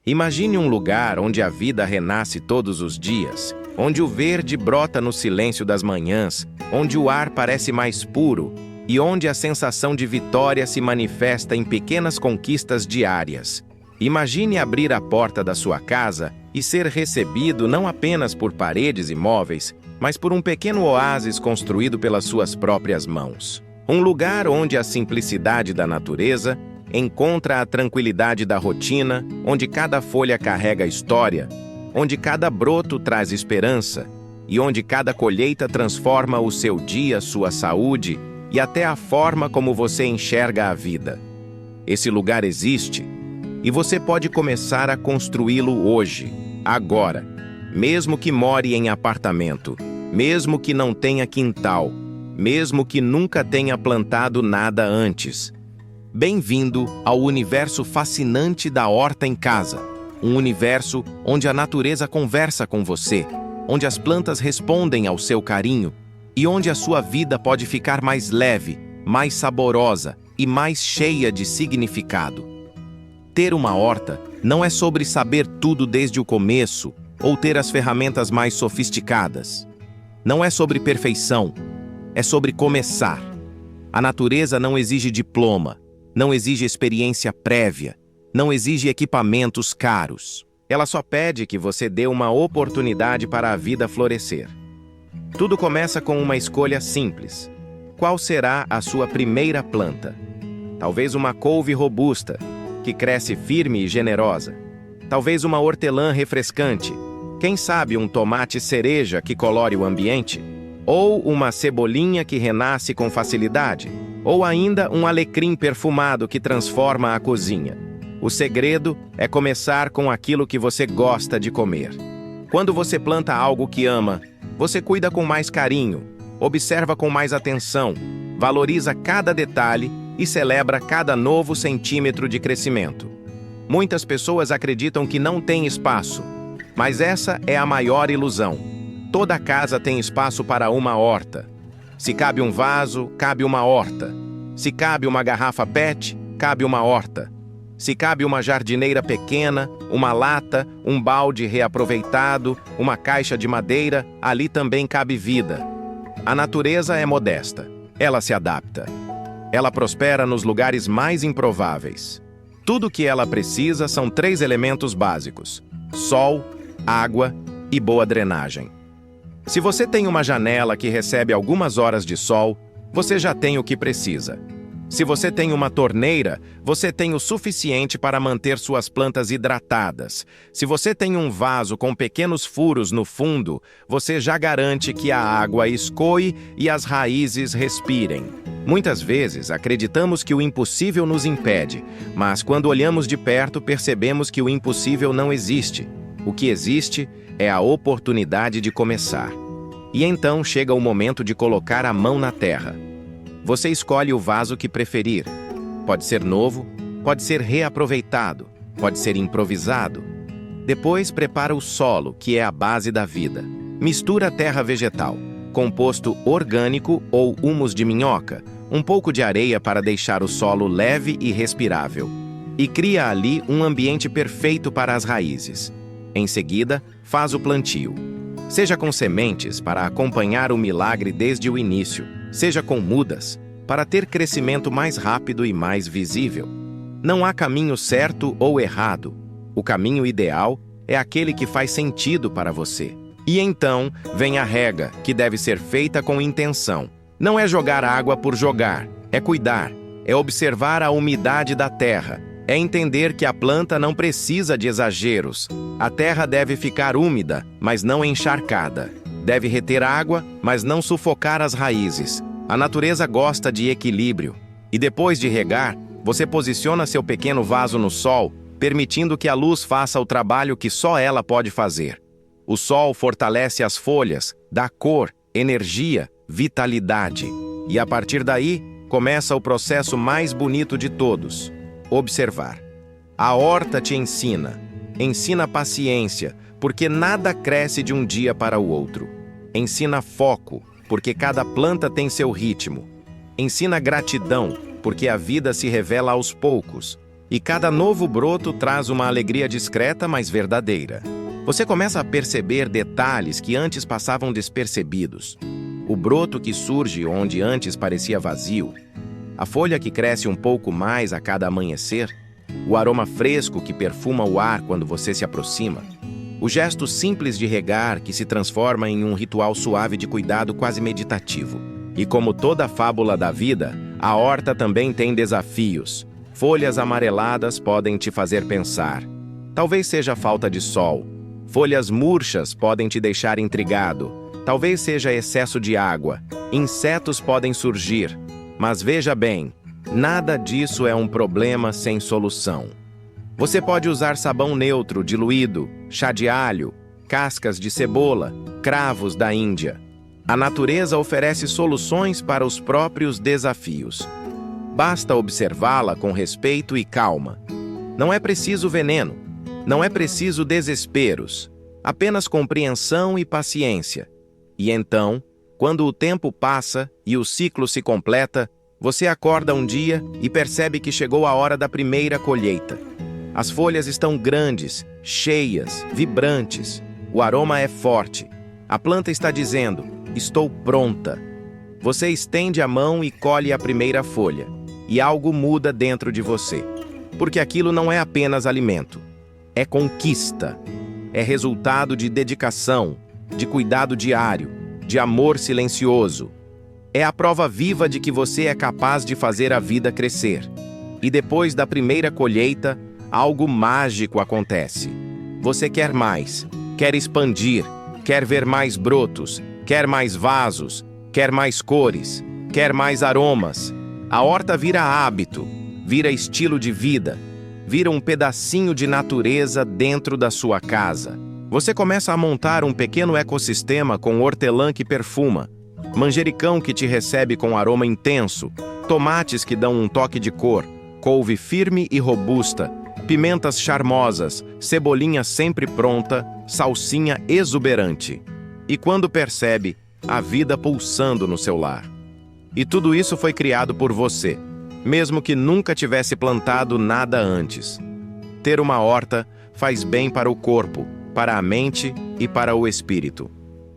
Imagine um lugar onde a vida renasce todos os dias, onde o verde brota no silêncio das manhãs, onde o ar parece mais puro e onde a sensação de vitória se manifesta em pequenas conquistas diárias. Imagine abrir a porta da sua casa e ser recebido não apenas por paredes e móveis, mas por um pequeno oásis construído pelas suas próprias mãos. Um lugar onde a simplicidade da natureza encontra a tranquilidade da rotina, onde cada folha carrega história, onde cada broto traz esperança e onde cada colheita transforma o seu dia, sua saúde e até a forma como você enxerga a vida. Esse lugar existe e você pode começar a construí-lo hoje, agora, mesmo que more em apartamento, mesmo que não tenha quintal, mesmo que nunca tenha plantado nada antes. Bem-vindo ao universo fascinante da horta em casa, um universo onde a natureza conversa com você, onde as plantas respondem ao seu carinho e onde a sua vida pode ficar mais leve, mais saborosa e mais cheia de significado. Ter uma horta não é sobre saber tudo desde o começo ou ter as ferramentas mais sofisticadas. Não é sobre perfeição, é sobre começar. A natureza não exige diploma, não exige experiência prévia, não exige equipamentos caros. Ela só pede que você dê uma oportunidade para a vida florescer. Tudo começa com uma escolha simples. Qual será a sua primeira planta? Talvez uma couve robusta, que cresce firme e generosa. Talvez uma hortelã refrescante. Quem sabe um tomate cereja que colore o ambiente? Ou uma cebolinha que renasce com facilidade? Ou ainda um alecrim perfumado que transforma a cozinha? O segredo é começar com aquilo que você gosta de comer. Quando você planta algo que ama, você cuida com mais carinho, observa com mais atenção, valoriza cada detalhe e celebra cada novo centímetro de crescimento. Muitas pessoas acreditam que não tem espaço, mas essa é a maior ilusão. Toda casa tem espaço para uma horta. Se cabe um vaso, cabe uma horta. Se cabe uma garrafa PET, cabe uma horta. Se cabe uma jardineira pequena, uma lata, um balde reaproveitado, uma caixa de madeira, ali também cabe vida. A natureza é modesta. Ela se adapta. Ela prospera nos lugares mais improváveis. Tudo o que ela precisa são 3 elementos básicos: sol, água e boa drenagem. Se você tem uma janela que recebe algumas horas de sol, você já tem o que precisa. Se você tem uma torneira, você tem o suficiente para manter suas plantas hidratadas. Se você tem um vaso com pequenos furos no fundo, você já garante que a água escoe e as raízes respirem. Muitas vezes acreditamos que o impossível nos impede, mas quando olhamos de perto percebemos que o impossível não existe. O que existe é a oportunidade de começar. E então chega o momento de colocar a mão na terra. Você escolhe o vaso que preferir. Pode ser novo, pode ser reaproveitado, pode ser improvisado. Depois prepara o solo, que é a base da vida. Mistura terra vegetal, composto orgânico ou humus de minhoca, um pouco de areia para deixar o solo leve e respirável. E cria ali um ambiente perfeito para as raízes. Em seguida, faz o plantio. Seja com sementes para acompanhar o milagre desde o início, seja com mudas, para ter crescimento mais rápido e mais visível. Não há caminho certo ou errado. O caminho ideal é aquele que faz sentido para você. E então vem a rega, que deve ser feita com intenção. Não é jogar água por jogar, é cuidar, é observar a umidade da terra, é entender que a planta não precisa de exageros. A terra deve ficar úmida, mas não encharcada. Deve reter água, mas não sufocar as raízes. A natureza gosta de equilíbrio. E depois de regar, você posiciona seu pequeno vaso no sol, permitindo que a luz faça o trabalho que só ela pode fazer. O sol fortalece as folhas, dá cor, energia, vitalidade. E a partir daí, começa o processo mais bonito de todos: observar. A horta te ensina paciência, porque nada cresce de um dia para o outro. Ensina foco, porque cada planta tem seu ritmo. Ensina gratidão, porque a vida se revela aos poucos. E cada novo broto traz uma alegria discreta, mas verdadeira. Você começa a perceber detalhes que antes passavam despercebidos. O broto que surge onde antes parecia vazio. A folha que cresce um pouco mais a cada amanhecer. O aroma fresco que perfuma o ar quando você se aproxima. O gesto simples de regar que se transforma em um ritual suave de cuidado quase meditativo. E como toda fábula da vida, a horta também tem desafios. Folhas amareladas podem te fazer pensar. Talvez seja falta de sol. Folhas murchas podem te deixar intrigado. Talvez seja excesso de água. Insetos podem surgir. Mas veja bem, nada disso é um problema sem solução. Você pode usar sabão neutro diluído, chá de alho, cascas de cebola, cravos da Índia. A natureza oferece soluções para os próprios desafios. Basta observá-la com respeito e calma. Não é preciso veneno. Não é preciso desesperos, apenas compreensão e paciência. E então, quando o tempo passa e o ciclo se completa, você acorda um dia e percebe que chegou a hora da primeira colheita. As folhas estão grandes, cheias, vibrantes. O aroma é forte. A planta está dizendo, estou pronta. Você estende a mão e colhe a primeira folha. E algo muda dentro de você. Porque aquilo não é apenas alimento. É conquista, é resultado de dedicação, de cuidado diário, de amor silencioso. É a prova viva de que você é capaz de fazer a vida crescer. E depois da primeira colheita, algo mágico acontece. Você quer mais, quer expandir, quer ver mais brotos, quer mais vasos, quer mais cores, quer mais aromas. A horta vira hábito, vira estilo de vida. Vira um pedacinho de natureza dentro da sua casa. Você começa a montar um pequeno ecossistema com hortelã que perfuma, manjericão que te recebe com aroma intenso, tomates que dão um toque de cor, couve firme e robusta, pimentas charmosas, cebolinha sempre pronta, salsinha exuberante. E quando percebe, a vida pulsando no seu lar. E tudo isso foi criado por você. Mesmo que nunca tivesse plantado nada antes. Ter uma horta faz bem para o corpo, para a mente e para o espírito.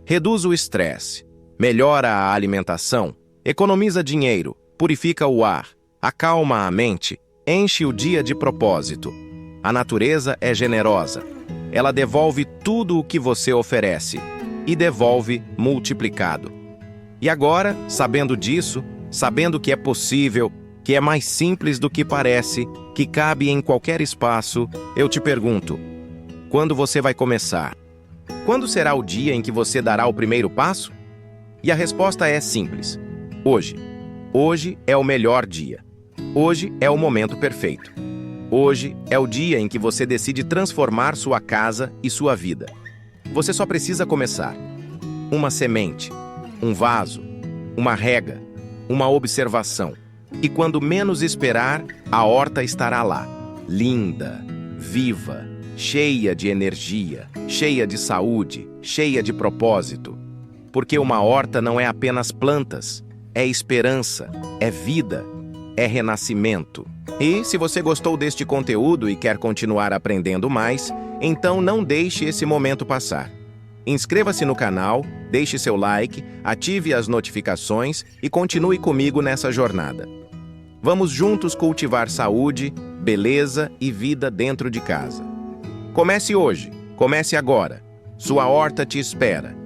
Reduz o estresse, melhora a alimentação, economiza dinheiro, purifica o ar, acalma a mente, enche o dia de propósito. A natureza é generosa. Ela devolve tudo o que você oferece e devolve multiplicado. E agora, sabendo disso, sabendo que é possível, que é mais simples do que parece, que cabe em qualquer espaço, eu te pergunto, quando você vai começar? Quando será o dia em que você dará o primeiro passo? E a resposta é simples. Hoje. Hoje é o melhor dia. Hoje é o momento perfeito. Hoje é o dia em que você decide transformar sua casa e sua vida. Você só precisa começar. Uma semente, um vaso, uma rega, uma observação. E quando menos esperar, a horta estará lá, linda, viva, cheia de energia, cheia de saúde, cheia de propósito. Porque uma horta não é apenas plantas, é esperança, é vida, é renascimento. E se você gostou deste conteúdo e quer continuar aprendendo mais, então não deixe esse momento passar. Inscreva-se no canal, deixe seu like, ative as notificações e continue comigo nessa jornada. Vamos juntos cultivar saúde, beleza e vida dentro de casa. Comece hoje, comece agora. Sua horta te espera.